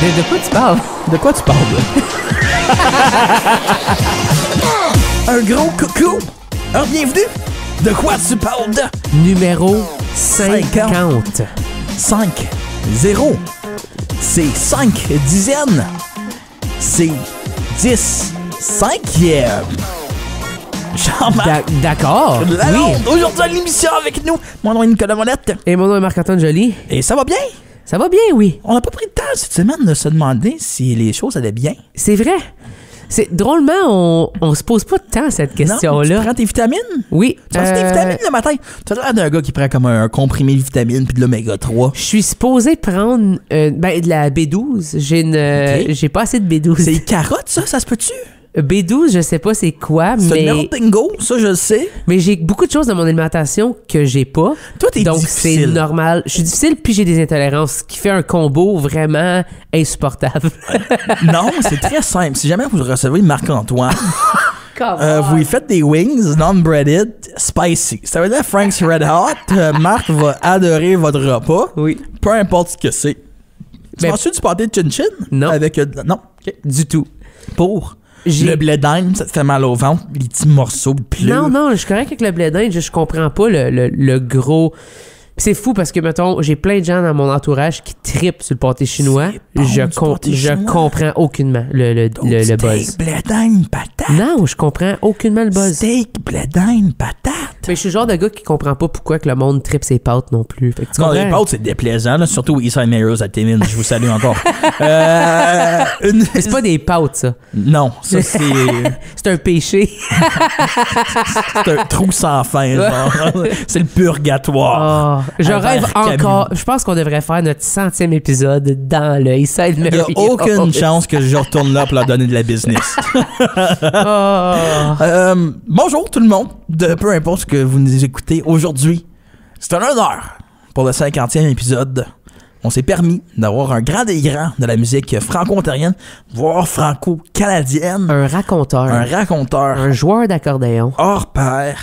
De quoi tu parles? De quoi tu parles, là? Un gros coucou! Alors, bienvenue! De quoi tu parles, de? Numéro 50. 5, 0. C'est 5 dizaines. C'est 10 cinquièmes. Jean-Marc D'accord. Lalonde, aujourd'hui à l'émission avec nous. Mon nom est Nicolas Monette. Et mon nom est Marc-Antoine Joly. Et ça va bien? Ça va bien, oui. On n'a pas pris le temps cette semaine de se demander si les choses allaient bien. C'est vrai. C'est drôlement, on se pose pas tant cette question-là. Non, tu prends tes vitamines? Oui. Tu prends tes vitamines le matin? Tu as l'air d'un gars qui prend comme un comprimé de vitamines puis de l'oméga 3. Je suis supposé prendre de la B12. J'ai pas assez de B12. C'est les carottes, ça se peut-tu? B12, je sais pas c'est quoi, C'est mais... un bingo, ça je le sais. Mais j'ai beaucoup de choses dans mon alimentation que j'ai pas. Toi, t'es donc difficile. c'est normal. Je suis difficile puis j'ai des intolérances, ce qui fait un combo vraiment insupportable. Non, c'est très simple. Si jamais vous recevez Marc-Antoine, vous lui faites des wings non-breaded spicy. Ça veut dire Frank's Red Hot. Marc va adorer votre repas. Oui. Peu importe ce que c'est. Tu manges-tu du pâté de chin-chin? Non. Avec, non? Okay. Du tout. Pour... Le blé d'Inde, ça te fait mal au ventre, les petits morceaux de pelure. Non, je suis correct avec le blé d'Inde, je comprends pas le gros... C'est fou parce que, mettons, j'ai plein de gens dans mon entourage qui trippent sur le pâté chinois. Bon, je comprends aucunement le buzz. Steak, blé d'Inde, patate. Non, je comprends aucunement le buzz. Steak, blé d'Inde, patate. Mais je suis le genre de gars qui comprend pas pourquoi que le monde trippe ses pâtes non plus. Fait que tu non, comprends? les pâtes, c'est déplaisant, là, surtout Eastside Marrows à Timmins. Je vous salue encore. Mais c'est pas des pâtes, ça. Non, ça, c'est... C'est un péché. C'est un trou sans fin, genre. C'est le purgatoire. Je rêve encore. Je pense qu'on devrait faire notre 100e épisode dans le Eastside Marrows. Il n'y a aucune chance que je retourne là pour leur donner de la business. Bonjour tout le monde, de peu importe ce que vous nous écoutez aujourd'hui. C'est un honneur pour le 50e épisode. On s'est permis d'avoir un grand des grands de la musique franco-ontarienne, voire franco-canadienne. Un raconteur. Un joueur d'accordéon. Hors pair.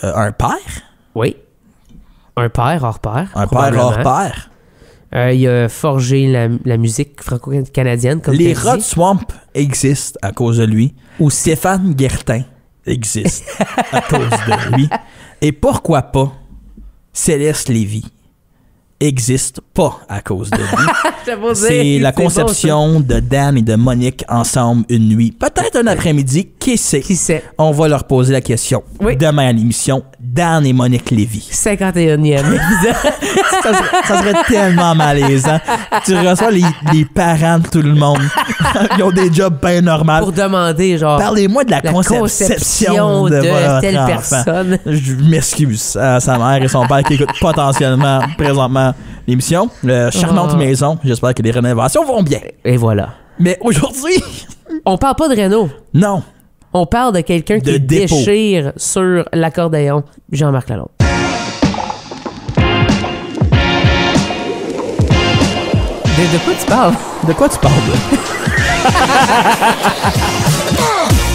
Un père? Oui. Un père hors pair. Un père hors pair. Il a forgé la musique franco-canadienne. Comme les Rod Swamp existent à cause de lui. Ou Stéphane Guertin existe à cause de lui. Et pourquoi pas Céleste Lévy existe pas à cause de lui. C'est la conception de Dan et de Monique ensemble une nuit. Peut-être un après-midi. Qui sait? On va leur poser la question. Oui. Demain à l'émission, Dan et Monique Lévy. 51e. ça serait tellement malaisant. Tu reçois les parents de tout le monde. Ils ont des jobs bien normaux. Pour demander, genre... Parlez-moi de la conception de votre telle enfant. personne. Je m'excuse à sa mère et son père qui écoutent potentiellement, présentement, l'émission. Charmante maison. J'espère que les rénovations vont bien. Et voilà. Mais aujourd'hui... On parle pas de Renault. Non. On parle de quelqu'un qui déchire sur l'accordéon. Jean-Marc Lalonde. De quoi tu parles? De quoi tu parles,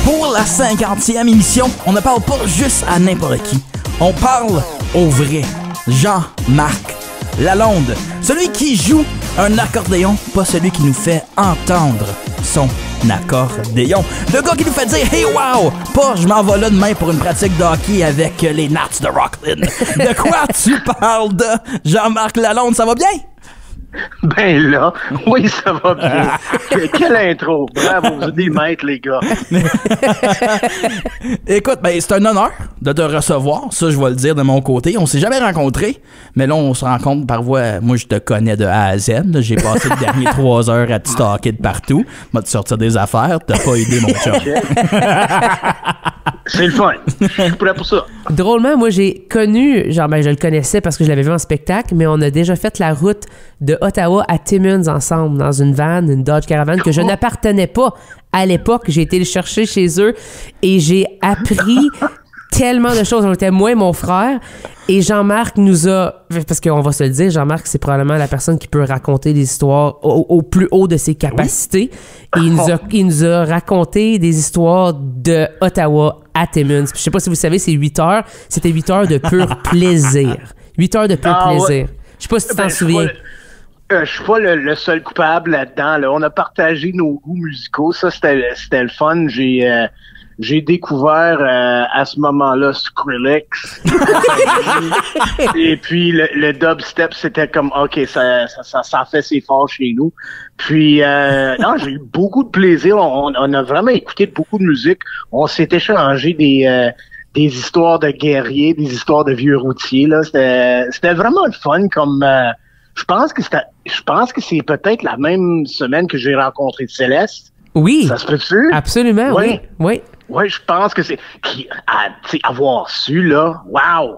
Pour la 50e émission, on ne parle pas juste à n'importe qui. On parle au vrai Jean-Marc Lalonde. Celui qui joue un accordéon, pas celui qui nous fait entendre son accordéon. Le gars qui nous fait dire « Hey wow! » Pas « Je m'en vais là demain pour une pratique de hockey avec les Nats de Rockland. » De quoi tu parles de Jean-Marc Lalonde? Ça va bien? Ben là, oui, ça va bien. Quelle intro! Bravo, vous êtes des maîtres, les gars. Écoute, ben, c'est un honneur de te recevoir. Ça, je vais le dire de mon côté. On s'est jamais rencontrés, mais là, on se rencontre par voie. Moi, je te connais de A à Z. J'ai passé les dernières 3 heures à te stalker de partout. M'a te sortir des affaires. T'as pas aidé mon chum. C'est le fun. Je suis prêt pour ça. Drôlement, moi, j'ai connu, je le connaissais parce que je l'avais vu en spectacle, mais on a déjà fait la route de Ottawa à Timmins ensemble, dans une van, une Dodge Caravan, que je n'appartenais pas à l'époque. J'ai été le chercher chez eux et j'ai appris tellement de choses. On était moi et mon frère. Et Jean-Marc nous a... Parce qu'on va se le dire, Jean-Marc, c'est probablement la personne qui peut raconter des histoires au plus haut de ses capacités. Oui? Et il nous a raconté des histoires de Ottawa à Timmins. Je sais pas si vous savez, c'est 8 heures. C'était 8 heures de pur plaisir. 8 heures de pur plaisir. Ouais. Je sais pas si tu t'en souviens. Je suis pas le seul coupable là-dedans. Là. On a partagé nos goûts musicaux. Ça, c'était le fun. J'ai découvert à ce moment-là Skrillex. Et puis le dubstep, c'était comme OK, ça fait ses forts chez nous. Puis non, j'ai eu beaucoup de plaisir. On a vraiment écouté beaucoup de musique. On s'est échangé des histoires de guerriers, des histoires de vieux routiers. Là, c'était vraiment le fun. Comme je pense que c'est peut-être la même semaine que j'ai rencontré Céleste. Oui. Ça se peut-tu? Absolument, oui. Oui. Oui, je pense que c'est... avoir su, là, wow!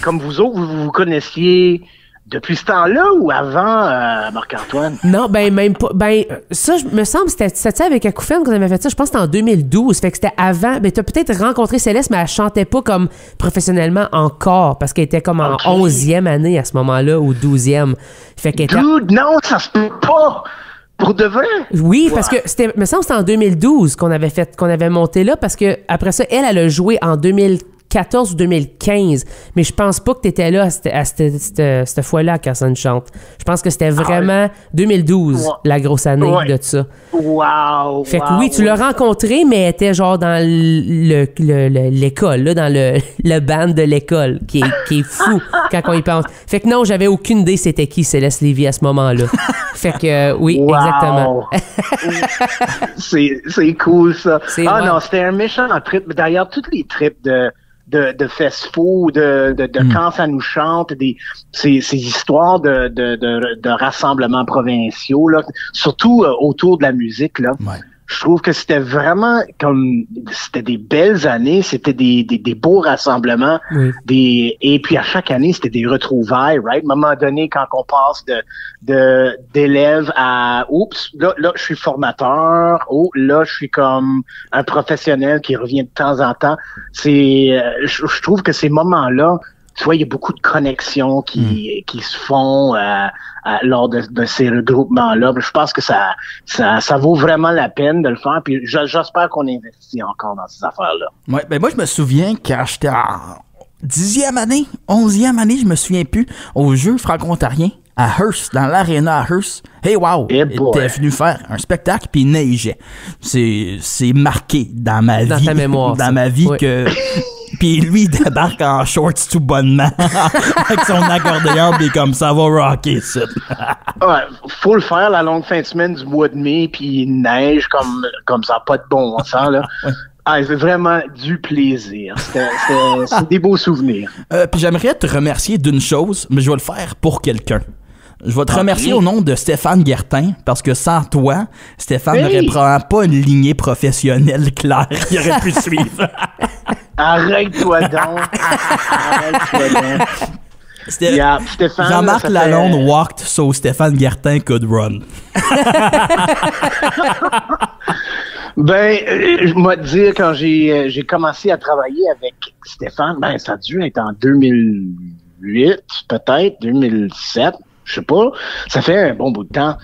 Comme vous autres, vous connaissiez depuis ce temps-là ou avant, Marc-Antoine? Non, ben même pas. Ben, ça, me semble, c'était avec Acouphène qu'on avait fait ça. Je pense que c'était en 2012. Fait que c'était avant. Ben, t'as peut-être rencontré Céleste, mais elle chantait pas comme professionnellement encore parce qu'elle était comme en 11e année à ce moment-là ou 12e. Fait qu'elle était... Dude, non, ça se peut pas! Pour de vrai? Oui, parce que me semble que c'était en 2012 qu'on avait monté là, parce que après ça, elle a joué en 2014 ou 2015, mais je pense pas que t'étais là à cette fois-là quand ça chante. Je pense que c'était vraiment 2012, la grosse année de ça. Wow! Fait que oui, tu l'as rencontré, mais elle était genre dans l'école, là, dans le band de l'école, qui est fou quand on y pense. Fait que non, j'avais aucune idée c'était qui Céleste Lévy à ce moment-là. Fait que oui, exactement. C'est cool, ça. Non, c'était un méchant trip. D'ailleurs, toutes les trips de festival, de quand ça nous chante, ces histoires de rassemblements provinciaux, là, surtout autour de la musique, là. Ouais. Je trouve que c'était vraiment c'était des belles années, c'était des beaux rassemblements, et puis à chaque année, c'était des retrouvailles, right? À un moment donné, quand on passe d'élèves à, là, je suis formateur, là, je suis comme un professionnel qui revient de temps en temps. Je trouve que ces moments-là, tu vois, il y a beaucoup de connexions qui se font lors de ces regroupements-là. Je pense que ça vaut vraiment la peine de le faire. Puis j'espère qu'on investit encore dans ces affaires-là. Ouais, ben moi, je me souviens quand j'étais en 10e année, 11e année, je me souviens plus, au jeu franco-ontarien à Hearst, dans l'aréna à Hearst. Hey, wow! Il était venu faire un spectacle, puis il neigeait. C'est marqué dans ma vie. Dans ta mémoire. Dans ma vie que... Puis lui, il débarque en shorts tout bonnement avec son accordéon, puis comme ça va rocker ça. Ouais, faut le faire la longue fin de semaine du mois de mai, puis il neige comme ça, pas de bon sens, là. Ouais. C'est vraiment du plaisir. C'est des beaux souvenirs. Puis j'aimerais te remercier d'une chose, mais je vais le faire pour quelqu'un. Je vais te remercier au nom de Stéphane Guertin, parce que sans toi, Stéphane n'aurait probablement pas une lignée professionnelle claire qu'il aurait pu suivre. Arrête-toi donc. Stéphane, Jean-Marc Lalonde walked so Stéphane Guertin could run. Ben, je vais te dire, quand j'ai commencé à travailler avec Stéphane, ben, ça a dû être en 2008, peut-être, 2007. Je sais pas, ça fait un bon bout de temps.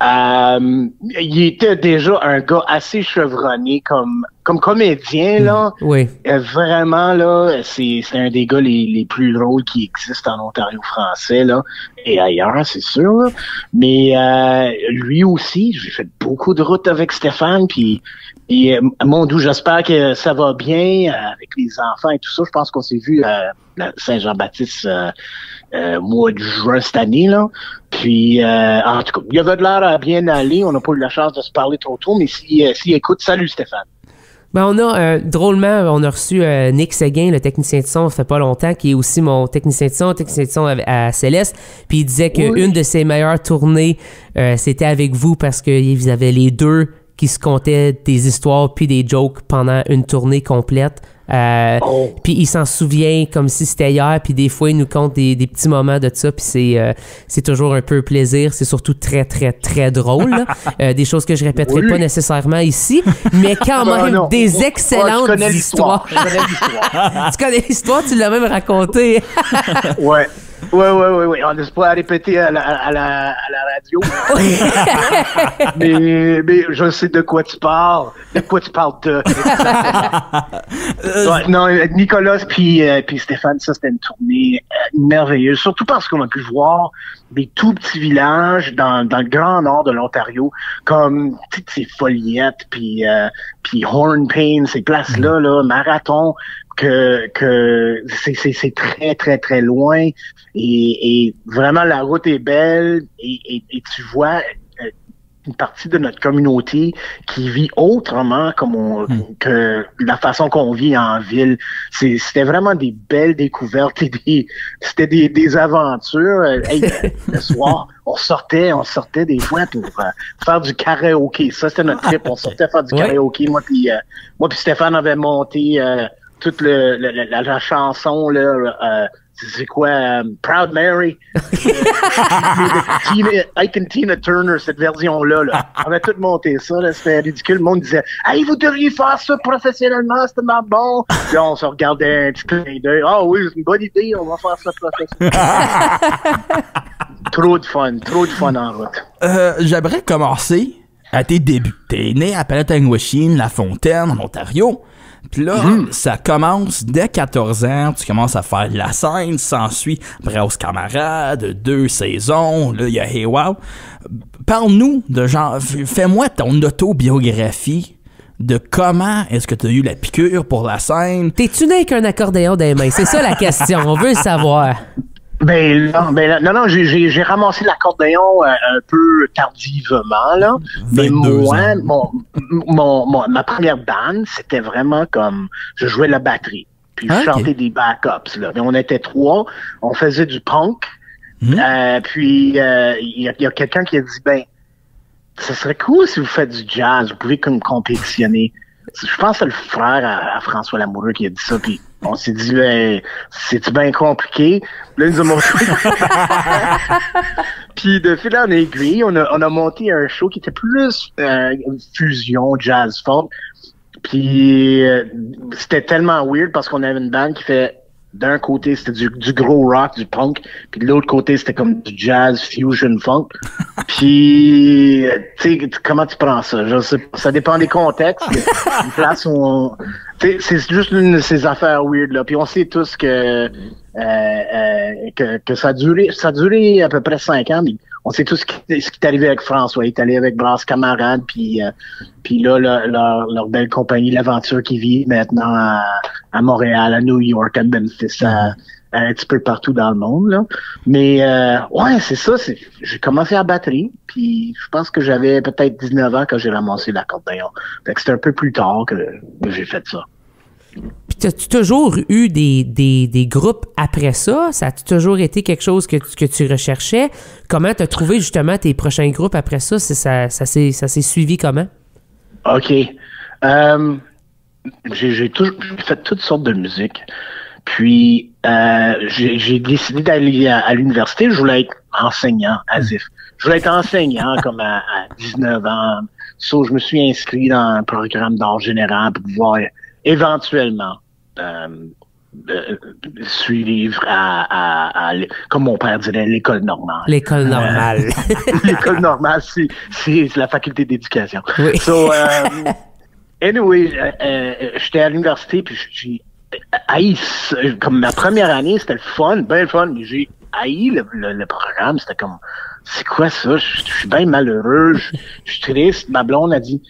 Il était déjà un gars assez chevronné comme comédien, là. Oui. Vraiment, là, c'est un des gars les plus drôles qui existent en Ontario français, là, et ailleurs, c'est sûr, là. Mais lui aussi, j'ai fait beaucoup de routes avec Stéphane, puis mon doux, j'espère que ça va bien avec les enfants et tout ça. Je pense qu'on s'est vu à Saint-Jean-Baptiste mois de juin cette année, là. Puis, en tout cas, il avait de l'air à bien aller. On n'a pas eu la chance de se parler trop tôt, mais s'il écoute, salut Stéphane. Ben on a, drôlement, on a reçu Nick Séguin, le technicien de son, ça fait pas longtemps, qui est aussi mon technicien de son à Céleste. Puis il disait qu'une de ses meilleures tournées, c'était avec vous parce que vous avez les deux qui se contaient des histoires puis des jokes pendant une tournée complète. Puis il s'en souvient comme si c'était hier, puis des fois il nous compte des petits moments de ça, puis c'est toujours un peu plaisir, c'est surtout très très très drôle, des choses que je répéterai pas nécessairement ici, mais quand même des excellentes histoires. Je connais l'histoire. Tu connais l'histoire, tu l'as même raconté. Ouais. Oui. On n'est pas à répéter à la radio. mais je sais de quoi tu parles. De quoi tu parles de. Ouais, non, Nicolas puis Stéphane, ça c'était une tournée merveilleuse, surtout parce qu'on a pu voir des tout petits villages dans le grand nord de l'Ontario, comme ces Foliettes puis Hornpain, ces places-là, là, Marathon, que c'est très très très loin et vraiment la route est belle et tu vois une partie de notre communauté qui vit autrement que la façon qu'on vit en ville. C'était vraiment des belles découvertes et c'était des aventures. Hey, le soir, on sortait des fois pour faire du karaoké. Ça, c'était notre trip. On sortait faire du karaoké. Moi puis Stéphane avait monté toute la chanson là. C'est quoi, Proud Mary? Ike and Tina Turner, cette version-là. Là. On avait tout monté ça, là, c'était ridicule. Le monde disait « Hey, vous devriez faire ça professionnellement, c'est tellement bon! » Puis on se regardait un petit clin d'œil. « Ah oui, c'est une bonne idée, on va faire ça professionnellement. » Trop de fun en route. J'aimerais commencer à tes débuts. T'es né à Peloton-Washington, La Fontaine, en Ontario. Puis là, ça commence dès 14 ans, tu commences à faire de la scène, s'ensuit Brasse Camarade, 2 saisons, là, il y a Hey Wow. Parle-nous de genre, fais-moi ton autobiographie de comment est-ce que tu as eu la piqûre pour la scène. T'es-tu né avec un accordéon dans les mains? C'est ça la question, on veut le savoir. Non, j'ai ramassé l'accordéon un peu tardivement, là. Mais moi, ma première bande, c'était vraiment comme, je jouais la batterie. Puis je chantais des backups, là. Mais on était 3, on faisait du punk. Puis, il y a quelqu'un qui a dit, ce serait cool si vous faites du jazz, vous pouvez comme compétitionner. Je pense que c'est le frère à François Lamoureux qui a dit ça, puis on s'est dit, c'est-tu bien compliqué? Là, ils nous ont montré. Puis de fil en aiguille, on a monté un show qui était plus fusion, jazz, folk. Puis c'était tellement weird parce qu'on avait une bande qui fait, d'un côté, c'était du gros rock, du punk, puis de l'autre côté, c'était comme du jazz, fusion, funk. Puis, tu sais, comment tu prends ça? Je sais pas, ça dépend des contextes. Une place où c'est juste une de ces affaires weird, là. Puis on sait tous que ça a duré à peu près 5 ans, mais on sait tous ce qui est arrivé avec François. Il est allé avec Brasse Camarade, puis là, leur belle compagnie, l'Aventure qui vit maintenant à Montréal, à New York, à Memphis, un petit peu partout dans le monde, là. Mais, ouais, c'est ça, j'ai commencé à batterie, puis je pense que j'avais peut-être 19 ans quand j'ai ramassé l'accordéon. Fait que c'était un peu plus tard que j'ai fait ça. Puis as-tu toujours eu des groupes après ça? Ça a-tu toujours été quelque chose que tu recherchais? Comment t'as trouvé justement tes prochains groupes après ça? Ça s'est suivi comment? OK. J'ai toujours fait toutes sortes de musique. Puis j'ai décidé d'aller à l'université. Je voulais être enseignant, asif. Je voulais être enseignant comme à 19 ans. So, je me suis inscrit dans un programme d'art général pour pouvoir éventuellement suivre à comme mon père dirait, l'école normale. L'école normale. L'école normale, c'est la faculté d'éducation. Oui. So, anyway, j'étais à l'université, puis j'ai haï, comme ma première année, c'était le fun, bien le fun, mais j'ai haï le programme. C'était comme, c'est quoi ça? Je suis bien malheureux, je suis triste. Ma blonde a dit,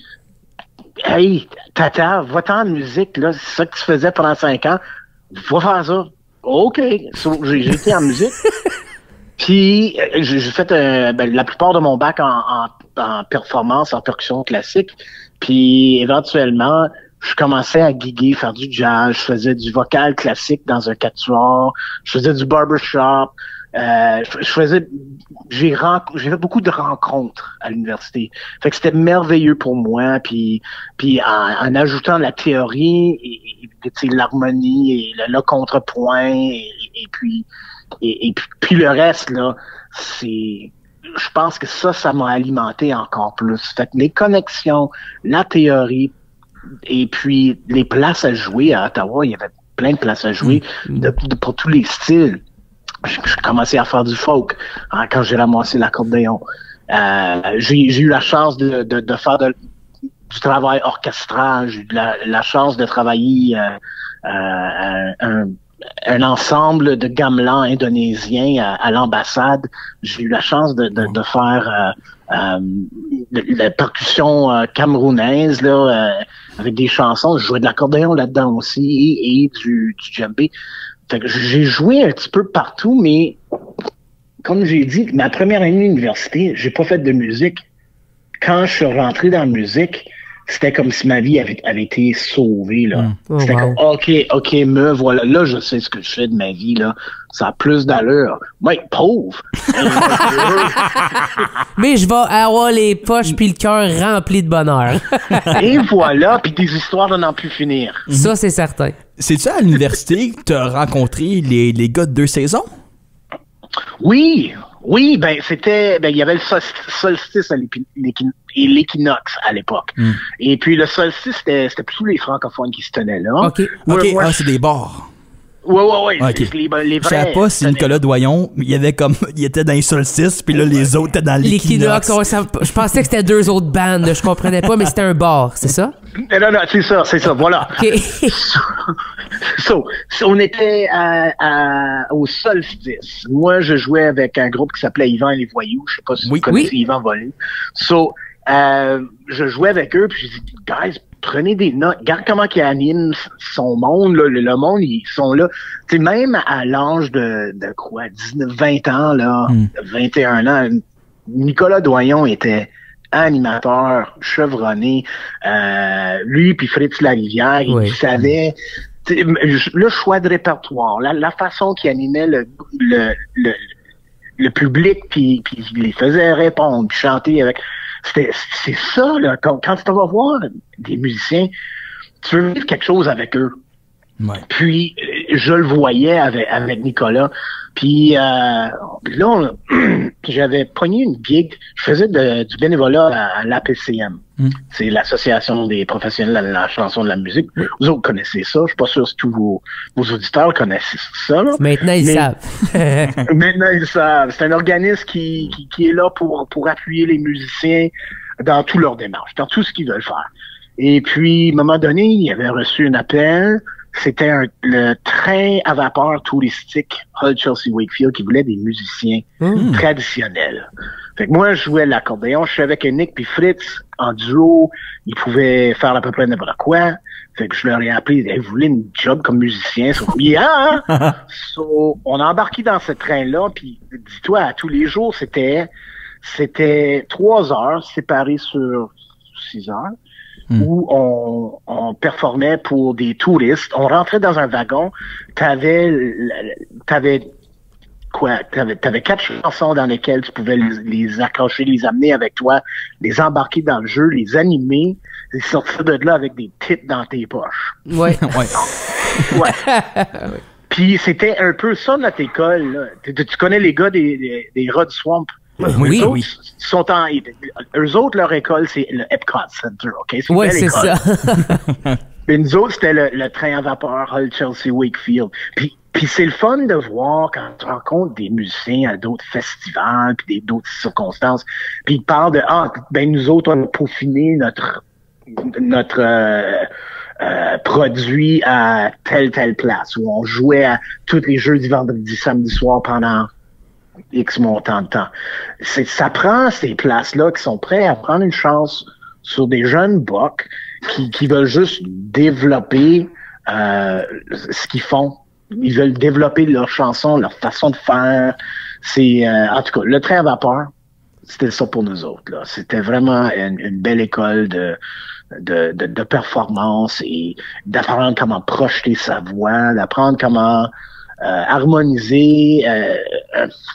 hey, tata, va-t'en en musique, là, c'est ça que tu faisais pendant 5 ans, va faire ça. OK. So, j'ai été en musique. Puis, j'ai fait la plupart de mon bac en performance, en percussion classique. Puis, éventuellement, je commençais à giguer, faire du jazz, je faisais du vocal classique dans un quatuor, je faisais du barbershop, j'ai fait beaucoup de rencontres à l'université. Fait que c'était merveilleux pour moi, puis en ajoutant la théorie et l'harmonie et le contrepoint et puis le reste là, je pense que ça m'a alimenté encore plus. Fait que les connexions, la théorie et puis les places à jouer à Ottawa, il y avait plein de places à jouer pour tous les styles. Je commençais à faire du folk quand j'ai ramassé l'accordéon. J'ai eu la chance de faire du travail orchestral. J'ai eu la chance de travailler un ensemble de gamelans indonésiens à l'ambassade. J'ai eu la chance de faire la percussion camerounaise là, avec des chansons. Je jouais de l'accordéon là-dedans aussi et du djembé. Fait que j'ai joué un petit peu partout, mais comme j'ai dit, ma première année d'université, j'ai pas fait de musique. Quand je suis rentré dans la musique, c'était comme si ma vie avait été sauvée, là. Oh, c'était wow. comme, OK, me voilà. Là, je sais ce que je fais de ma vie, là. Ça a plus d'allure. Moi, pauvre. Mais je vais avoir les poches puis le cœur rempli de bonheur. Et voilà, puis des histoires de n'en plus finir. Ça, c'est certain. C'est-tu à l'université que tu as rencontré les gars de 2 saisons? Oui, ben il y avait le solstice et l'équinoxe à l'époque. Et puis le solstice, c'était plutôt les francophones qui se tenaient là. OK. Moi, C'est des bars. Ouais. Ok. Les Je vrais. savais pas si Nicolas Doyon, il était dans les solstices, puis là, les autres étaient dans l'équinoxe. Je pensais que c'était 2 autres bandes. Je comprenais pas, mais c'était un bar, c'est ça? Non, c'est ça, voilà. OK. So, on était au solstice. Moi, je jouais avec un groupe qui s'appelait Yvan et les Voyous. Je sais pas si vous connaissez Yvan Volé. So, je jouais avec eux, puis j'ai dit, guys, prenez des notes. Regarde comment ils animent son monde, là. Le monde, ils sont là. Tu sais, même à l'âge de quoi, 19, 20 ans, là, 21 ans, Nicolas Doyon était animateur, chevronné. Lui puis Fritz Larivière, il savait le choix de répertoire, la façon qu'il animait le public, puis il les faisait répondre, puis chanter avec. C'est ça, là. Quand tu vas voir des musiciens, tu veux vivre quelque chose avec eux. Ouais. Puis, je le voyais avec Nicolas. Puis, là, j'avais pogné une gig. Je faisais du bénévolat à l'APCM. C'est l'Association des professionnels de la chanson de la musique. Vous autres connaissez ça. Je suis pas sûr si tous vos auditeurs connaissent ça. Là. Maintenant, ils savent. Maintenant, ils savent. C'est un organisme qui est là pour appuyer les musiciens dans toutes leurs démarches, dans tout ce qu'ils veulent faire. Et puis, à un moment donné, il avait reçu un appel. C'était le train à vapeur touristique Hull Chelsea Wakefield qui voulait des musiciens traditionnels. Fait que moi, je jouais l'accordéon, je suis avec Nick puis Fritz en duo. Ils pouvaient faire à peu près n'importe quoi. Fait que je leur ai appelé, hey, vous voulez une job comme musicien? So, on a embarqué dans ce train-là, puis dis-toi, à tous les jours, c'était 3 heures séparées sur 6 heures. Où on performait pour des touristes. On rentrait dans un wagon, t'avais 4 chansons dans lesquelles tu pouvais les accrocher, les amener avec toi, les embarquer dans le jeu, les animer, et sortir de là avec des titres dans tes poches. Ouais. Ouais. Puis c'était un peu ça notre école, là. Tu connais les gars des Rod Swamp? Oui. Eux autres, leur école, c'est le Epcot Center, OK? Oui, c'est ça. Et nous autres, c'était le train à vapeur Hull Chelsea Wakefield. Puis c'est le fun de voir quand tu rencontres des musiciens à d'autres festivals puis d'autres circonstances. Puis ils parlent de nous autres, on a peaufiné notre produit à telle place où on jouait à tous les jeudis, vendredis, samedi soir pendant X montant de temps. Ça prend ces places-là qui sont prêts à prendre une chance sur des jeunes bucks qui veulent juste développer ce qu'ils font. Ils veulent développer leur chanson, leur façon de faire. En tout cas, le train à vapeur, c'était ça pour nous autres, là. C'était vraiment une belle école de performance et d'apprendre comment projeter sa voix, d'apprendre comment harmoniser,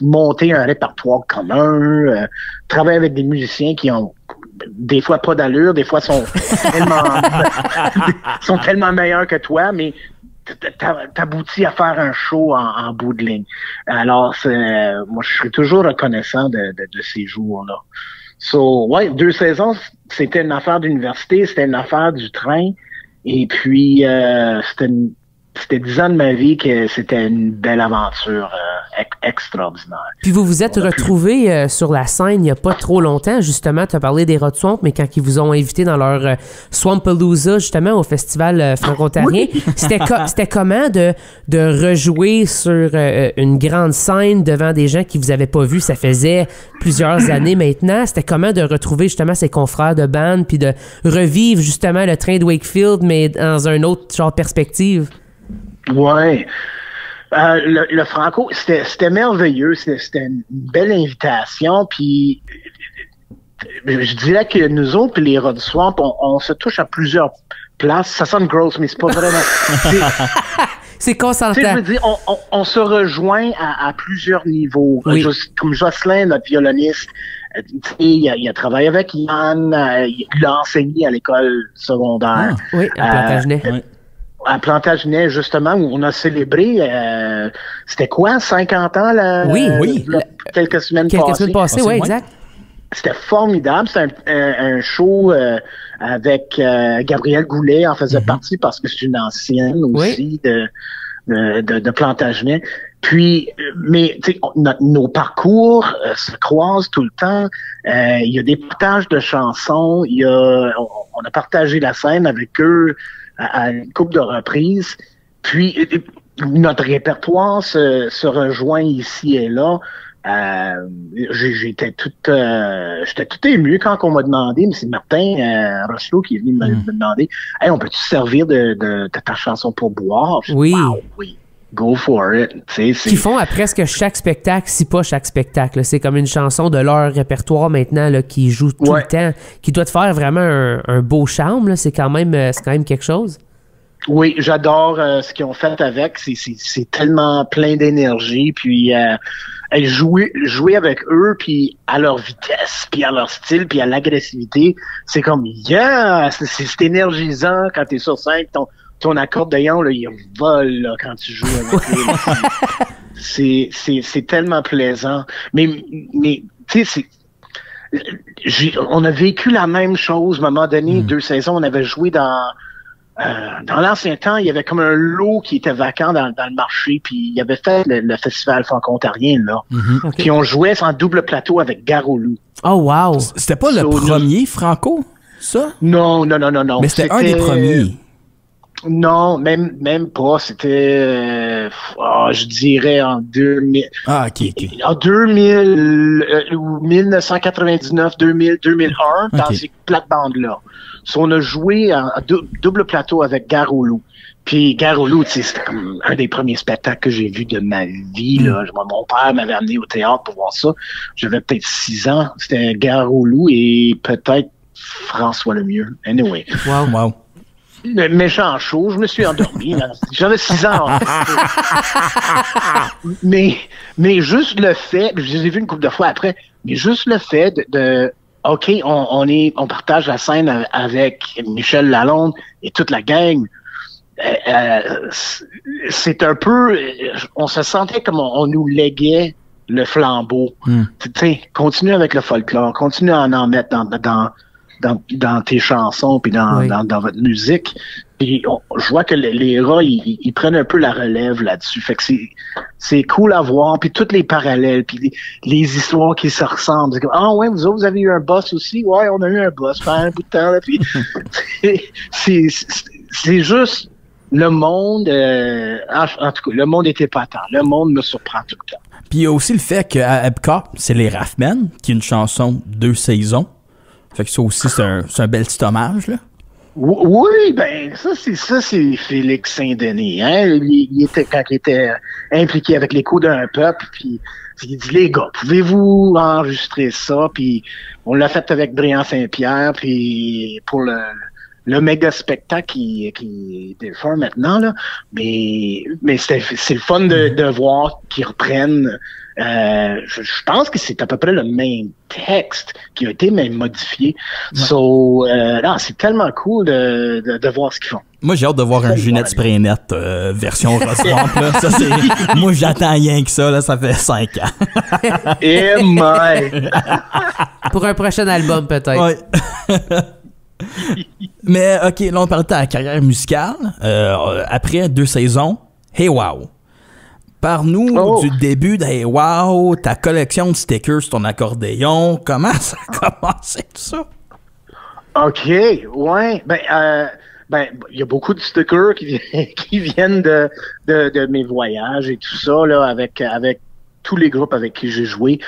monter un répertoire commun, travailler avec des musiciens qui ont des fois pas d'allure, des fois sont tellement meilleurs que toi, mais t'aboutis à faire un show en bout de ligne. Alors, moi, je suis toujours reconnaissant de ces jours-là. So, 2 saisons, c'était une affaire d'université, c'était une affaire du train, et puis c'était c'était 10 ans de ma vie que c'était une belle aventure extraordinaire. Puis vous vous êtes retrouvés sur la scène il n'y a pas trop longtemps. Justement, tu as parlé des Rod Swamp, mais quand ils vous ont invité dans leur Swampalooza, justement, au festival franco-ontarien, c'était comment de rejouer sur une grande scène devant des gens qui vous avaient pas vu? Ça faisait plusieurs années maintenant. C'était comment de retrouver justement ces confrères de band puis de revivre justement le train de Wakefield, mais dans un autre genre perspective? Ouais. Le Franco, c'était merveilleux. C'était une belle invitation. Puis, je dirais que nous autres, puis les Rod Swamp, on se touche à plusieurs places. Ça sonne gross, mais c'est pas vraiment. C'est consentant. Je veux dire, on se rejoint à plusieurs niveaux. Oui. Comme Jocelyn, notre violoniste, il a travaillé avec Yann, il a enseigné à l'école secondaire. Oui, à Plantagenet. À Plantagenet, justement, où on a célébré, c'était quoi, 50 ans, là? Oui. Quelques semaines passées, oui, exact. C'était formidable. C'était un show avec Gabriel Goulet en faisait partie parce que c'est une ancienne aussi de Plantagenet. Puis, mais tu sais, nos parcours se croisent tout le temps. Il y a des partages de chansons. On a partagé la scène avec eux à une couple de reprises. Puis, notre répertoire se rejoint ici et là. J'étais tout ému quand on m'a demandé, mais c'est Martin Rosselot qui est venu me demander, hey, on peut-tu servir de ta chanson pour boire? Oui. Wow, oui. Go for it. Qu'ils font à presque chaque spectacle, si pas chaque spectacle. Là. C'est comme une chanson de leur répertoire maintenant là, qui joue tout le temps, qui doit te faire vraiment un beau charme. Là. C'est quand même quelque chose. Oui, j'adore ce qu'ils ont fait avec. C'est tellement plein d'énergie. Puis jouer avec eux, puis à leur vitesse, puis à leur style, puis à l'agressivité, c'est comme c'est énergisant quand t'es sur scène. Ton accordéon, là, il vole là, quand tu joues avec eux. C'est tellement plaisant. Mais tu sais, on a vécu la même chose. À un moment donné, 2 saisons, on avait joué dans l'ancien temps, il y avait comme un lot qui était vacant dans le marché, puis il y avait fait le festival franco-ontarien, là. Puis on jouait en double plateau avec Garolou. Oh, wow! C'était pas le premier Franco, ça? Non. Mais c'était un des premiers. Non, même pas. C'était, je dirais en 2000. Ah, ok. En 2000, 1999, 2000, 2001, dans ces plates-bandes-là. On a joué en double plateau avec Garolou. Puis Garolou, c'était comme un des premiers spectacles que j'ai vus de ma vie. Là. Mon père m'avait amené au théâtre pour voir ça. J'avais peut-être 6 ans. C'était Garolou et peut-être François Lemieux. Anyway. Wow. Le méchant chaud, je me suis endormi. J'avais 6 ans. mais juste le fait, je les ai vus une couple de fois après, mais juste le fait de OK, on partage la scène avec Michel Lalonde et toute la gang. C'est un peu, on se sentait comme on nous léguait le flambeau. Tu sais, continue avec le folklore, continue à en mettre dans tes chansons puis dans votre musique. Puis je vois que les rats, ils prennent un peu la relève là-dessus. Fait que c'est cool à voir. Puis tous les parallèles, puis les histoires qui se ressemblent. C'est comme, ah ouais, vous autres, vous avez eu un boss aussi? Ouais, on a eu un boss pendant un bout de temps. Là, puis c'est juste le monde. En tout cas, le monde était épatant. Le monde me surprend tout le temps. Puis il y a aussi le fait qu'à Epcot, c'est les Raffmen, qui est une chanson 2 saisons. Fait que ça aussi, c'est un bel petit hommage, là. Oui, ben ça c'est Félix Saint-Denis, hein. Quand il était impliqué avec l'écho d'un peuple, puis il dit, les gars, pouvez-vous enregistrer ça? Puis on l'a fait avec Brian Saint-Pierre, puis pour le méga spectacle qui est fait maintenant, là. Mais c'est le fun de voir qu'ils reprennent. Je pense que c'est à peu près le même texte qui a été même modifié. Non, c'est tellement cool de voir ce qu'ils font. Moi, j'ai hâte de voir un Ginette Spraynet version Rod Swamp, là. Ça, moi, j'attends rien que ça, là. Ça fait 5 ans. Et my! Pour un prochain album, peut-être. Ouais. Mais, OK, là, on parle de ta carrière musicale. Après 2 saisons, Hey Wow. Parle-nous du début de Hey Wow, ta collection de stickers sur ton accordéon. Comment ça a commencé, tout ça? OK, ouais. Il y a beaucoup de stickers qui viennent de mes voyages et tout ça, là, avec tous les groupes avec qui j'ai joué.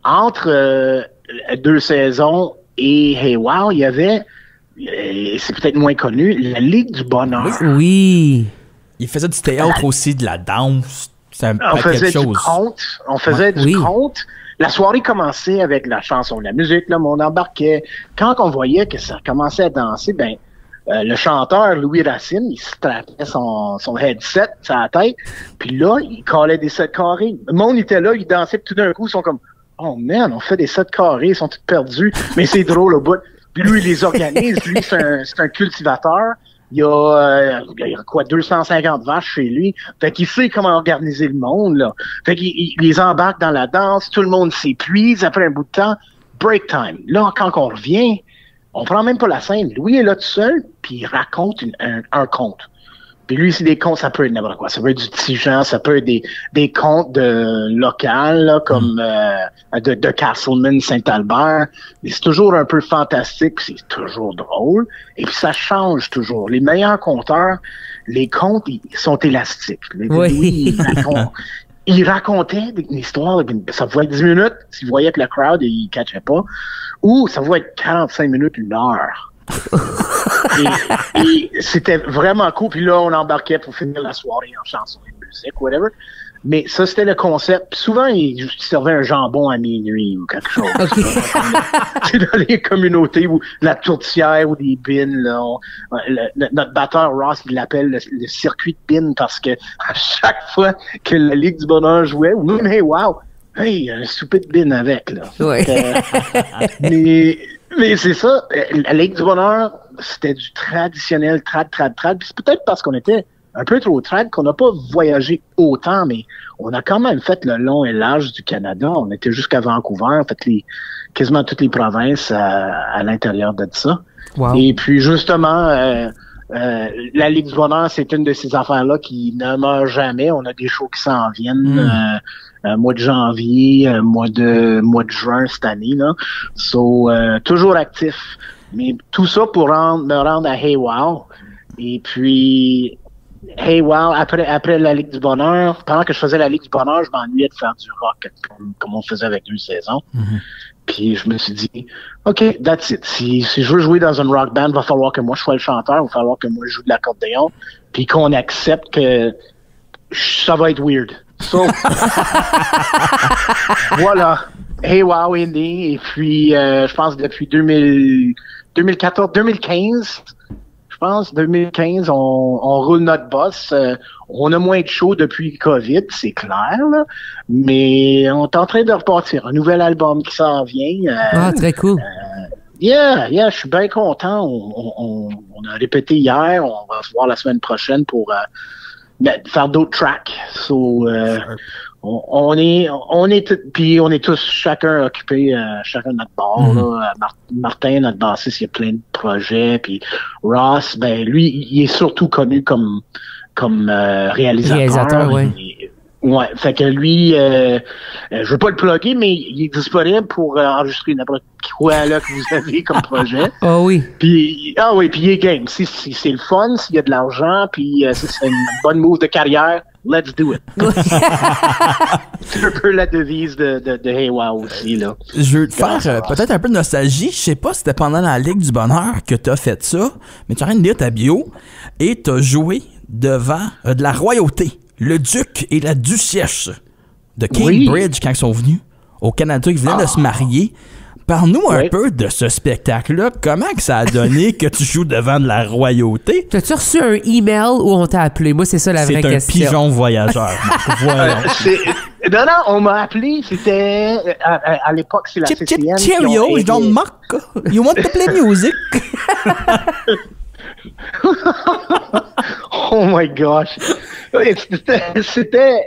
Entre 2 saisons et Hey Wow, il y avait, c'est peut-être moins connu, la Ligue du Bonheur. Oui. Il faisait du théâtre aussi, de la danse. On faisait du conte. On faisait du conte. La soirée commençait avec la chanson, la musique, là, on embarquait. Quand on voyait que ça commençait à danser, le chanteur Louis Racine, il se trappait son headset sur la tête, puis là, il collait des 7 carrés. Le monde était là, il dansait, puis tout d'un coup, ils sont comme « Oh man, on fait des 7 carrés, ils sont tous perdus. » Mais c'est drôle au bout. Puis lui, il les organise. Lui, c'est un cultivateur. Il y a 250 vaches chez lui. Fait qu'il sait comment organiser le monde, là. Fait qu'il les embarque dans la danse, tout le monde s'épuise après un bout de temps. Break time. Là, quand on revient, on prend même pas la scène. Louis est là tout seul, puis il raconte un conte. Puis lui, c'est des contes, ça peut être n'importe quoi. Ça peut être du petit Jean, ça peut être des contes locales, là, comme de Castleman, Saint-Albert. Mais c'est toujours un peu fantastique, puis c'est toujours drôle. Et puis ça change toujours. Les meilleurs conteurs, les contes, ils sont élastiques. Oui. Il racontait une histoire, ça pouvait être 10 minutes, s'il voyait que le crowd, il ne catchait pas, ou ça pouvait être 45 minutes, 1 heure. et c'était vraiment cool. Puis là, on embarquait pour finir la soirée en chanson et musique, whatever. Mais ça, c'était le concept. Puis souvent, il servait un jambon à minuit ou quelque chose. C'est dans les communautés où la tourtière ou des bins, là. Notre batteur Ross, il l'appelle le circuit de bins parce que à chaque fois que la Ligue du Bonheur jouait, ou même Hey Wow, hey, un souper de bins avec, là. Ouais. Mais c'est ça, la Ligue du Bonheur, c'était du traditionnel, trad. Puis c'est peut-être parce qu'on était un peu trop trad qu'on n'a pas voyagé autant, mais on a quand même fait le long et large du Canada. On était jusqu'à Vancouver, on a fait quasiment toutes les provinces à l'intérieur de ça. Wow. Et puis justement, la Ligue du Bonheur, c'est une de ces affaires-là qui ne meurt jamais. On a des shows qui s'en viennent. Mois de janvier, mois de juin cette année, là. Toujours actif. Mais tout ça pour me rendre à Hey Wow. Et puis, Hey Wow, après la Ligue du Bonheur, pendant que je faisais la Ligue du Bonheur, je m'ennuyais de faire du rock, comme on faisait avec 2 saisons. Puis je me suis dit, OK, that's it. Si je veux jouer dans une rock band, il va falloir que moi je sois le chanteur, il va falloir que moi je joue de l'accordéon, puis qu'on accepte que ça va être weird. So, voilà. Hey Wow est né, et puis je pense depuis 2014, 2015, je pense, 2015, on roule notre boss. On a moins de shows depuis COVID, c'est clair, là, mais on est en train de repartir. Un nouvel album qui s'en vient. Très cool. Je suis bien content. On a répété hier, on va se voir la semaine prochaine pour faire d'autres tracks. On est tous chacun occupé, chacun de notre bord. Là. Martin, notre bassiste, il y a plein de projets. Puis Ross, lui, il est surtout connu comme réalisateur. Ouais, fait que lui, je veux pas le plugger, mais il est disponible pour enregistrer n'importe quoi là que vous avez comme projet. Oui. Puis il est game. Si c'est le fun, s'il y a de l'argent, puis si c'est une bonne move de carrière, let's do it. C'est un peu la devise de Hey Wow aussi, là. Je veux te faire peut-être un peu de nostalgie. Je sais pas si c'était pendant la Ligue du Bonheur que t'as fait ça, mais tu as rien de lire ta bio et t'as joué devant de la royauté. Le duc et la duchesse de Cambridge, quand ils sont venus au Canada, ils venaient de se marier. Parle-nous un peu de ce spectacle-là. Comment que ça a donné que tu joues devant de la royauté? T'as-tu reçu un email ou on t'a appelé? Moi, c'est ça la vraie question. C'est un pigeon voyageur. Voilà. Non, on m'a appelé. C'était à l'époque, c'est la CCN. Cheerio, je don't mock. You want to play music? Oh my gosh. C'était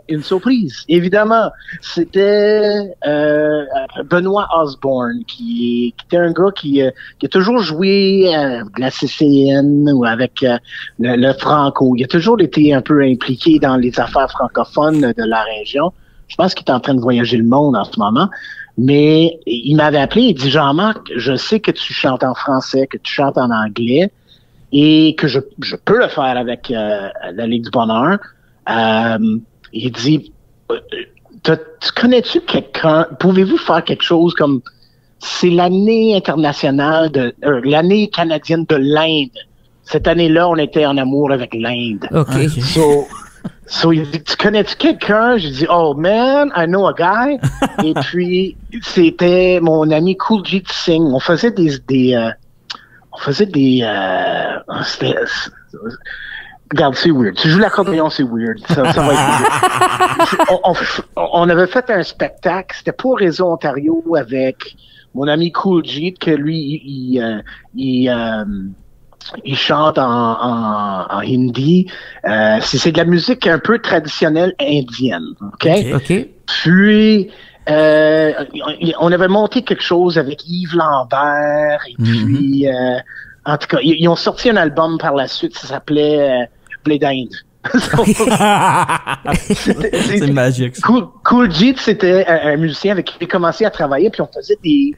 une surprise, évidemment. C'était Benoît Osborne, qui était un gars qui a toujours joué de la CCN ou avec le Franco. Il a toujours été un peu impliqué dans les affaires francophones de la région. Je pense qu'il est en train de voyager le monde en ce moment. Mais il m'avait appelé, il dit, Jean-Marc, je sais que tu chantes en français, que tu chantes en anglais, et que je peux le faire avec la Ligue du Bonheur. Il dit, tu connais-tu quelqu'un, pouvez-vous faire quelque chose comme, c'est l'année internationale l'année canadienne de l'Inde. Cette année-là, on était en amour avec l'Inde. OK. So, il dit, tu connais-tu quelqu'un? J'ai dit, oh man, I know a guy. Et puis, c'était mon ami Kuljit Singh. On faisait regarde, c'est weird. Tu joues l'accordéon, c'est weird. Ça va être weird. On avait fait un spectacle, c'était pour Réseau Ontario avec mon ami Kuljit, que lui, il chante en hindi. C'est de la musique un peu traditionnelle indienne. OK? Puis, on avait monté quelque chose avec Yves Lambert. Et puis, en tout cas, ils ont sorti un album par la suite. Ça s'appelait Blé d'Inde. C'est magique. Kuljit, c'était un musicien avec qui j'ai commencé à travailler. Puis on faisait des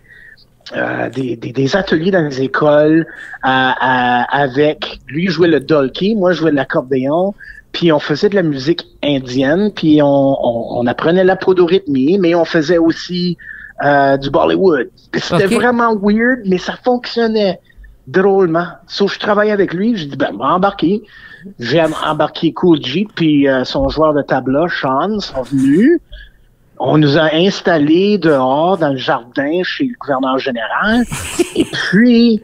ateliers dans les écoles avec lui jouait le dolky, moi je jouais de l'accordéon, puis on faisait de la musique indienne, puis on apprenait la podorythmie, mais on faisait aussi du Bollywood. C'était vraiment weird, mais ça fonctionnait drôlement. Sauf je travaillais avec lui, j'ai dit ben embarquer. J'ai embarqué Kuljit, puis son joueur de tabla, Sean, sont venus. On nous a installés dehors dans le jardin chez le gouverneur général. Et puis,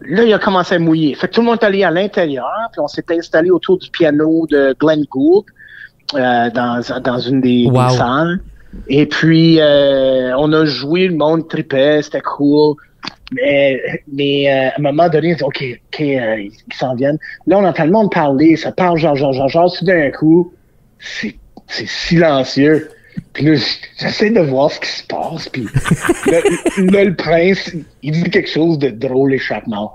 là, il a commencé à mouiller. Fait que tout le monde est allé à l'intérieur, puis on s'est installé autour du piano de Glenn Gould dans une des salles. Et puis, on a joué, le monde tripait, c'était cool. Mais à un moment donné, on dit, OK, ils s'en viennent. Là, on entend le monde parler, ça parle genre, tout d'un coup, c'est silencieux. Puis là, j'essaie de voir ce qui se passe, puis là, le prince, il dit quelque chose de drôle échappement.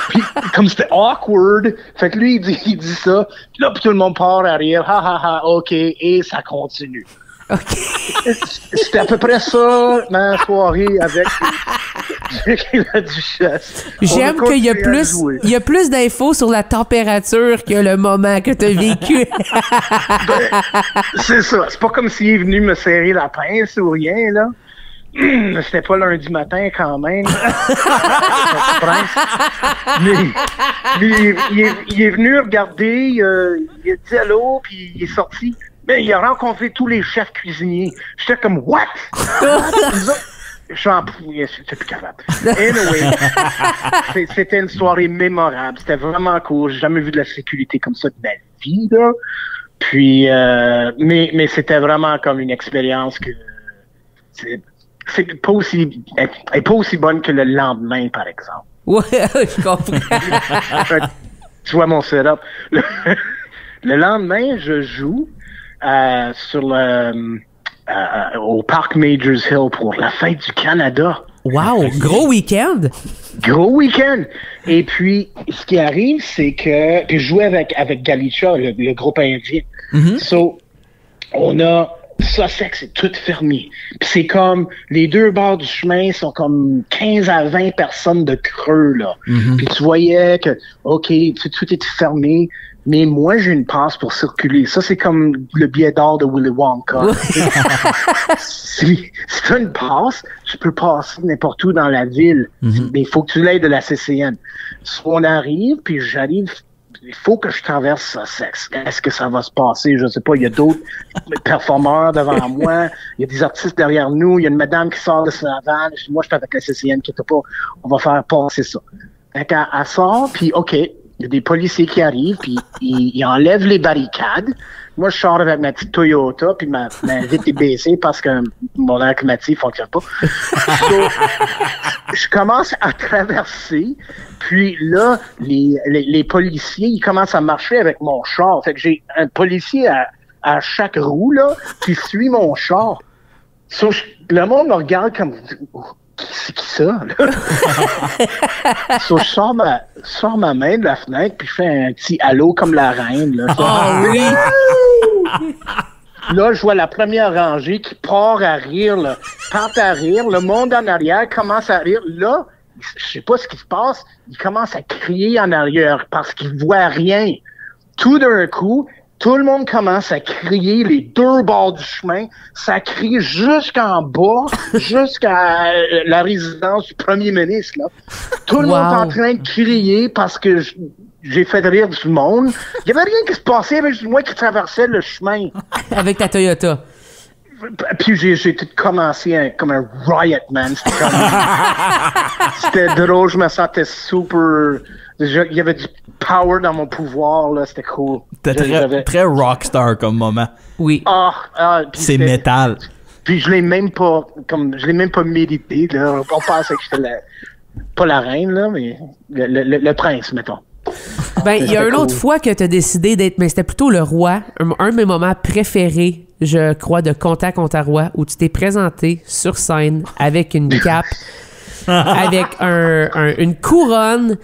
Puis comme c'était awkward, fait que lui, il dit ça, puis là, puis tout le monde part à rire, ha ha ha, OK, et ça continue. OK. C'était à peu près ça, ma soirée avec la duchesse. J'aime qu'il y a plus d'infos sur la température que le moment que tu as vécu. C'est ça. C'est pas comme s'il est venu me serrer la pince ou rien, là. C'était pas lundi matin quand même. Mais il est venu regarder, il a dit allô, puis il est sorti. Mais il a rencontré tous les chefs cuisiniers. J'étais comme, what? J'étais plus capable. Anyway, c'était une soirée mémorable. C'était vraiment cool. J'ai jamais vu de la sécurité comme ça de ma vie, là. Puis, mais c'était vraiment comme une expérience que c'est pas aussi, elle est pas aussi bonne que le lendemain, par exemple. Ouais, je comprends. Tu vois mon setup. Le lendemain, je joue au Parc Majors Hill pour la fête du Canada. Wow, gros week-end! Gros week-end! Et puis, ce qui arrive, c'est que je jouais avec Galicia, le groupe indien. So, on a Sussex est tout fermé. Puis c'est comme, les deux bords du chemin sont comme 15 à 20 personnes de creux, là. Puis tu voyais que, OK, tout est fermé. Mais moi, j'ai une passe pour circuler. Ça, c'est comme le billet d'or de Willy Wonka. Si tu as une passe, tu peux passer n'importe où dans la ville. Mais il faut que tu l'aies de la CCN. Soit on arrive, puis j'arrive, il faut que je traverse Sussex. Est-ce que ça va se passer? Je sais pas. Il y a d'autres performeurs devant moi. Il y a des artistes derrière nous. Il y a une madame qui sort de sa vanne. Moi, je suis avec la CCN qui était pas, on va faire passer ça. Elle sort, puis OK. y a des policiers qui arrivent, puis ils enlèvent les barricades. Moi, je sors avec ma petite Toyota, puis ma vitre est baissée parce que mon air climatique fonctionne pas. Je commence à traverser, puis là, les policiers, ils commencent à marcher avec mon char. Fait que j'ai un policier à chaque roue, là, qui suit mon char. Le monde me regarde comme... C'est qui ça, là? Je sors ma main de la fenêtre, puis je fais un petit allô comme la reine, là. Oh oui! Là, je vois la première rangée qui part à rire, là. Part à rire. Le monde en arrière commence à rire. Là, je sais pas ce qui se passe. Ils commencent à crier en arrière parce qu'ils voient rien. Tout d'un coup, tout le monde commence à crier les deux bords du chemin. Ça crie jusqu'en bas, jusqu'à la résidence du premier ministre, là. Tout le monde est en train de crier parce que j'ai fait rire du monde. Il y avait rien qui se passait, avec juste moi qui traversais le chemin. Avec ta Toyota. Puis j'ai tout commencé comme un riot, man. C'était drôle, je me sentais super... Il y avait du power dans mon pouvoir, là, c'était cool. C'était très rockstar comme moment. Oui. C'est métal. Puis je l'ai même pas médité, là. On pensait que j'étais pas la reine, là, mais le prince, mettons. Ben, il y a une autre fois que tu as décidé d'être, mais c'était plutôt le roi, un de mes moments préférés, je crois, de Contact Ontario, où tu t'es présenté sur scène avec une cape, avec une couronne,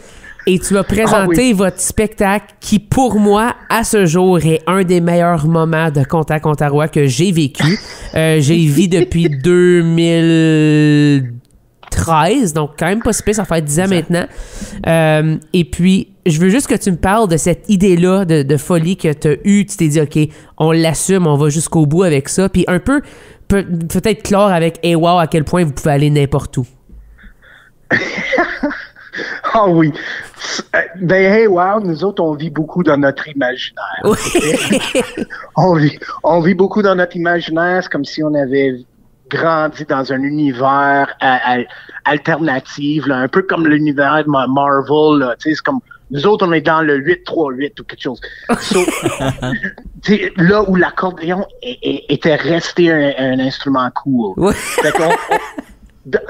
et tu as présenté votre spectacle qui, pour moi, à ce jour, est un des meilleurs moments de Contact Ontario que j'ai vécu. J'ai vu depuis 2013, donc quand même pas si pire, ça fait 10 ans maintenant. Et puis, je veux juste que tu me parles de cette idée-là de folie que tu as eue. Tu t'es dit, OK, on l'assume, on va jusqu'au bout avec ça. Puis un peu, peut-être clore avec Hey Wow, à quel point vous pouvez aller n'importe où. Ah oui. Ben, Hey Wow, nous autres, on vit beaucoup dans notre imaginaire. Oui. on vit beaucoup dans notre imaginaire. C'est comme si on avait grandi dans un univers alternatif, là, un peu comme l'univers de Marvel. Là, c'est comme nous autres, on est dans le 838 ou quelque chose. Là où l'accordéon était resté un instrument cool. Oui. Fait qu'on,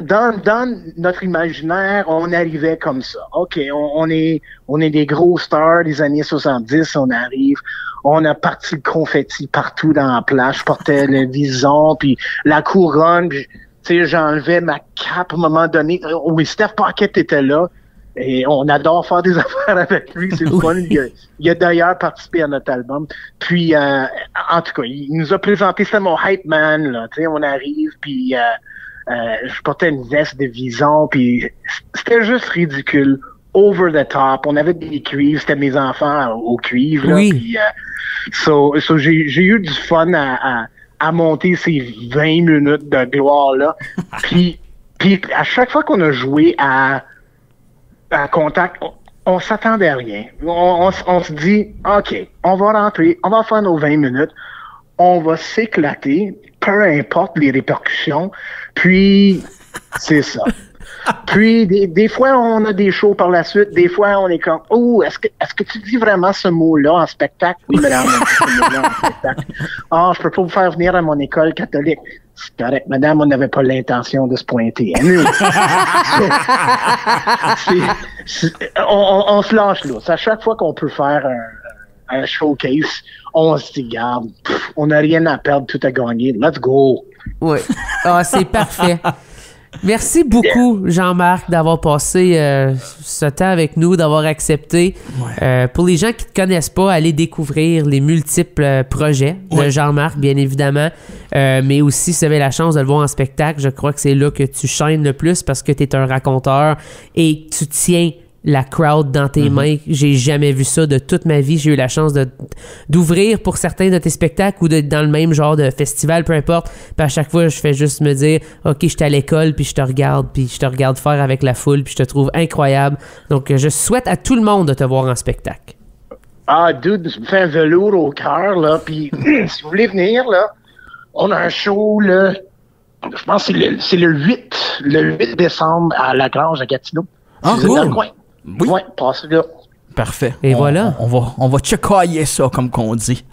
dans notre imaginaire, on arrivait comme ça. OK, on est des gros stars des années 70, on arrive, on a parti le confetti partout dans la plage, je portais le vison, puis la couronne, puis, tu sais, j'enlevais ma cape à un moment donné. Oui, Steph Paquette était là, et on adore faire des affaires avec lui, c'est le fun. Il a d'ailleurs participé à notre album. Puis, en tout cas, il nous a présenté, c'était mon hype man, là, tu sais, on arrive, puis... je portais une veste de vison, puis c'était juste ridicule, over the top. On avait des cuivres, c'était mes enfants au cuivre. Là, oui. Puis, j'ai eu du fun à monter ces 20 minutes de gloire-là. puis à chaque fois qu'on a joué à Contact, on s'attendait à rien. On se dit, OK, on va rentrer, on va faire nos 20 minutes, on va s'éclater, peu importe les répercussions. Puis, c'est ça. Puis, des fois, on a des shows par la suite. Des fois, on est comme, oh, est-ce que tu dis vraiment ce mot-là en spectacle? Oui, madame, on dit ce mot-là en spectacle. Ah, je peux pas vous faire venir à mon école catholique. C'est correct, madame, on n'avait pas l'intention de se pointer. On se lâche là. À chaque fois qu'on peut faire un showcase, on se dit, regarde, on n'a rien à perdre, tout à gagner. Let's go! Oui. Ah, c'est parfait. Merci beaucoup, Jean-Marc, d'avoir passé ce temps avec nous, d'avoir accepté. Ouais. Pour les gens qui ne te connaissent pas, allez découvrir les multiples projets de Jean-Marc, bien évidemment. Mais aussi, si vous avez la chance de le voir en spectacle, je crois que c'est là que tu shines le plus parce que tu es un raconteur et tu tiens la crowd dans tes mains. J'ai jamais vu ça de toute ma vie. J'ai eu la chance d'ouvrir pour certains de tes spectacles ou d'être dans le même genre de festival, peu importe. Puis à chaque fois, je fais juste me dire, OK, je suis à l'école, puis je te regarde faire avec la foule, puis je te trouve incroyable. Donc, je souhaite à tout le monde de te voir en spectacle. Ah, dude, je me fais un velours au cœur, là. Puis, si vous voulez venir, là, on a un show, là, je pense que c'est le 8 décembre à La Grange à Gatineau. Ah, cool. Oui. Ouais, passez là. Parfait. Et voilà. On va checker ça, comme qu'on dit.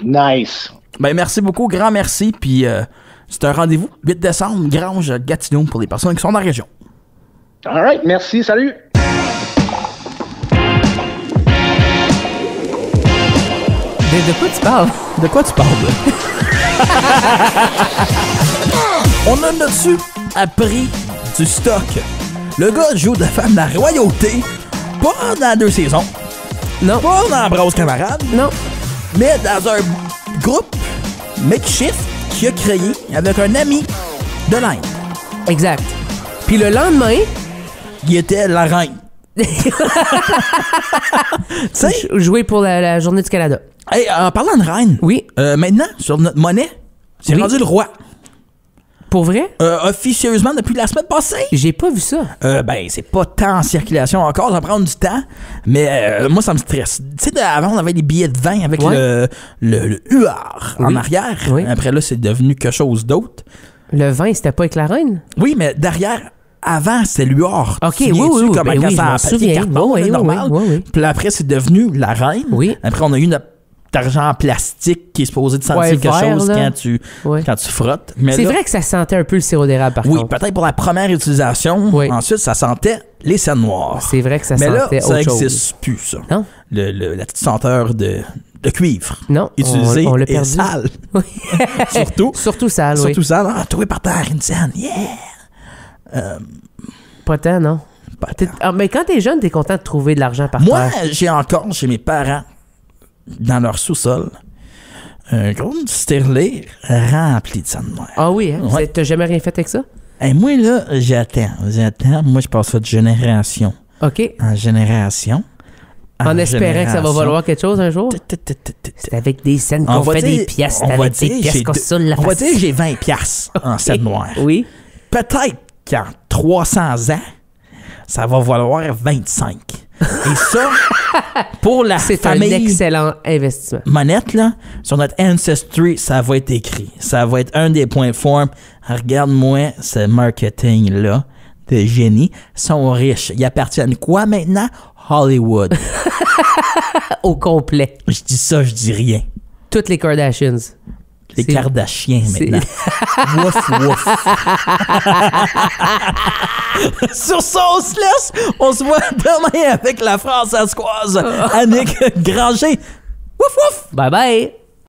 Nice. Ben, merci beaucoup, grand merci. Puis, c'est un rendez-vous, 8 décembre, Grange Gatineau, pour les personnes qui sont dans la région. All right, merci, salut. De quoi tu parles? De quoi tu parles, là? On a là-dessus appris du stock. Le gars joue devant la royauté, pas dans 2 saisons, Non. pas dans Brosse Camarade, Non. mais dans un groupe makeshift qu'il a créé avec un ami de l'Inde. Exact. Puis le lendemain, Il était la reine. Tu sais, jouer pour la Journée du Canada. hey, en parlant de reine, Oui. maintenant, sur notre monnaie, c'est Oui. rendu le roi. Pour vrai? Officieusement depuis la semaine passée. J'ai pas vu ça. Ben, c'est pas tant en circulation encore, ça va prendre du temps, mais moi, ça me stresse. Tu sais, avant, on avait les billets de vin avec Ouais. le UR en arrière. Oui. Après, là, c'est devenu quelque chose d'autre. Le vin, c'était pas avec la reine? Oui, mais derrière, avant, c'était l'UR. Ok, Tu te souviens-tu, oui, comme ben quand oui, ça je en m'en papier souviens. carton, Oui, là, oui, normal. oui. Puis là, après, c'est devenu la reine. Oui. Après, on a eu notre argent en plastique qui est supposé de sentir Ouais, quelque vert, chose là. Ouais. quand tu frottes. Mais C'est là, vrai que ça sentait un peu le sirop d'érable, par oui, contre. peut-être pour la première utilisation. Oui. Ensuite, ça sentait les scènes noires. C'est vrai que ça Mais là, sentait ça autre chose. n'existe plus, ça. Non? La petite senteur de cuivre. Non, Utilisée on l'a et perdu. sale. Oui. Surtout. Surtout sale, oui. Surtout sale. Ah, trouvé par terre, une scène. Yeah! Pas tant, non. Pas T'es- tant. ah, mais quand t'es jeune, t'es content de trouver de l'argent par Moi, terre. j'ai encore chez mes parents, dans leur sous-sol, un gros stylet rempli de scène noire. Ah oui, hein? Ouais. T'as jamais rien fait avec ça? Et moi, là, j'attends. Moi, je passe ça de génération OK. en génération. En espérant que ça va valoir quelque chose un jour? C'est avec des scènes On qu'on va fait dire- des pièces. on C'est va avec des dire, pièces j'ai qu'on deux- se saoule la On va face. dire que j'ai 20 piastres en scène noire. Oui. Peut-être qu'en 300 ans, ça va valoir 25. Et ça, pour la C'est un famille excellent investissement. Monette, là, sur notre Ancestry, ça va être écrit. Ça va être un des points forts. Regarde-moi ce marketing-là de génie. Ils sont riches. Ils appartiennent quoi maintenant? Hollywood. Au complet. Je dis ça, je dis rien. Toutes les Kardashians. Les C'est- Kardashians c'est- maintenant. Wouf, wouf. Sur ça, on se laisse. On se voit demain avec la française Annick Granger. Wouf, wouf. Bye bye.